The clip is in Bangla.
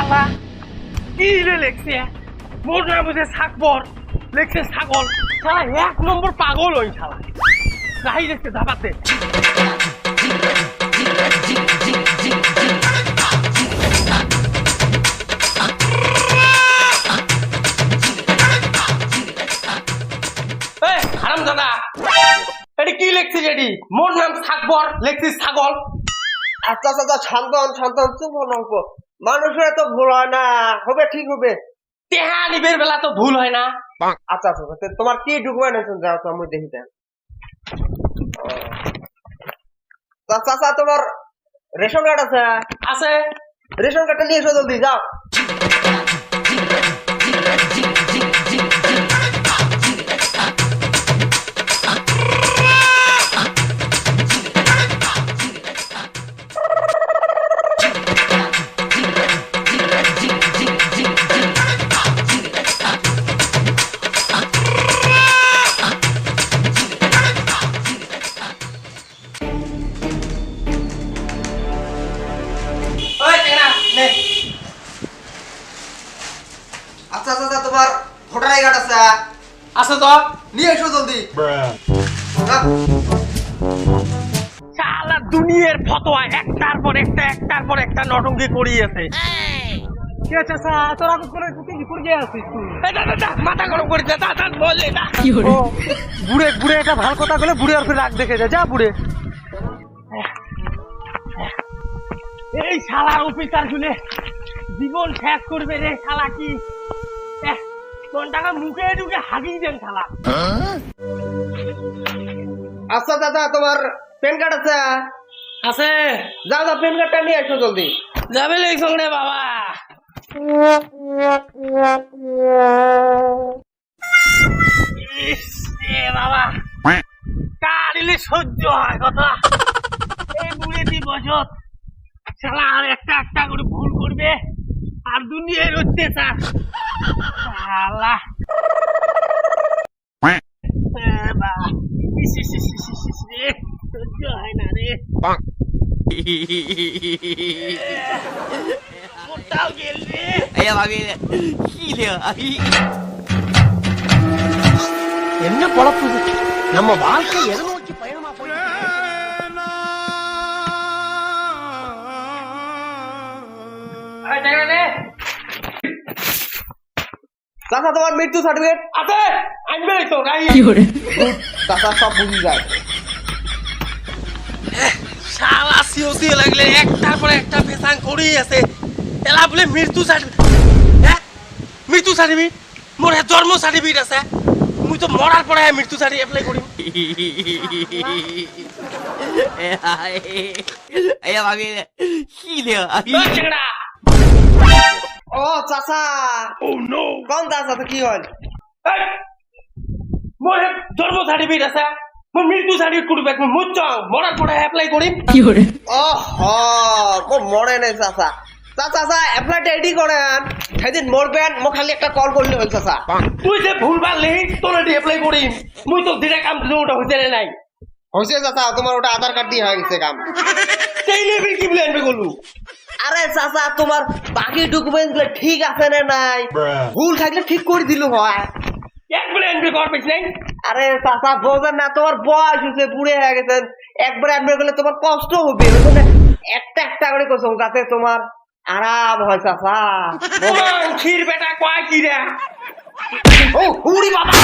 শালা কি রে লেখছে মোর নাম বুঝে সাকবর লেখছে ছাগল শালা এক নম্বর পাগল ওই শালা রাহি লেখছে ধাবাতে হারামজাদা এটা কি লেখছিস এটি মোর নাম সাকবর লেখছিস ছাগল আচ্ছা আচ্ছা শান্তন শান্তন চুপ অঙ্ক মানুষের তো ভুল হয় না হবে ঠিক হবে তেহা নিবের বেলা তো ভুল হয় না আচ্ছা আচ্ছা তোমার কি ডকুমেন্ট আছে যাও তো আমি দেখি দেন চাচা তোমার রেশন কার্ড আছে আছে রেশন কার্ডটা নিয়ে এসো জলদি যাও আচ্ছা আচ্ছা তোমার ভোটার আই কার্ড আছে আছে তো নিয়ে এসো জলদি শালা দুনিয়ার ফতোয়া একটার পর একটা নটঙ্কি করিয়েছে কি আছে স্যার তোরা করে কি করে আছিস তুই মাথা গরম করে দে দাদা বলে না কি হলো বুড়ে বুড়ে এটা ভালো কথা বলে বুড়ে আর রাগ দেখে যা বুড়ে এই শালার অফিসার গুলে জীবন শেষ করবে রে শালা কি কোন টাকা মুখে ঢুকে হাগিয়ে দেন শালা আচ্ছা দাদা তোমার প্যান কার্ড আছে আছে যাও যাও প্যান কার্ডটা নিয়ে এসো জলদি যাবে লেখছ রে বাবা বাবা কারিলে সহ্য হয় কথা এই বুড়ে দিবসত শালা আর একটা করে ভুল করবে আর দুনিয়ার অত্যাচার শালা সহ্য হয় না রে মোটাও গেল রে என்ன பொழப்பு நம்ம வாழ்க்கை எதை நோக்கி பயணமா போய் চাচা তোমার মৃত্যু সার্টিফিকেট আছে আনবে তো রাই চাচা সব বুঝি যায় শালা সিও লাগলে একটার পর একটা ফেসাং করেই আছে এলা বলে মৃত্যু সার্টিফিকেট হ্যাঁ মৃত্যু সার্টিফিকেট মোর জন্ম সার্টিফিকেট আছে মুই তো মরার পরে মৃত্যু সার্টিফিকেট অ্যাপ্লাই করি ও চাচা ও নো কোন চাচা তো কি হল মোর জন্ম সার্টিফিকেট আছে মোর মৃত্যু সার্টিফিকেট করবে মুই মরার পরে অ্যাপ্লাই করি ও হ মরে নাই চাচা চাচা অ্যাপ্লাইটা এডি করেন সেদিন মরবেন মো খালি একটা কল করলে হল চাচা তুই যে ভুলভাল লেহি তোর অ্যাপ্লাই করি মুই তো দিনে কাম দিলে ওটা হইতে নাই হয়েছে চাচা তোমার ওটা আধার কার্ড দিয়ে হয়ে গেছে কাম সেই লেভেল কি বলে আনবে গলু আরে চাচা তোমার বাকি ডকুমেন্ট গুলো ঠিক আছে না নাই ভুল থাকলে ঠিক করে দিল হয় একবারে আনবে করবে নাই আরে চাচা বোঝেন না তোমার বয়স হয়েছে বুড়ে হয়ে গেছেন একবারে আনবে গেলে তোমার কষ্ট হবে একটা করে করছো যাতে তোমার আরাম হয় চাচা ক্ষীর বেটা কয় কি রে ও হুড়ি বাবা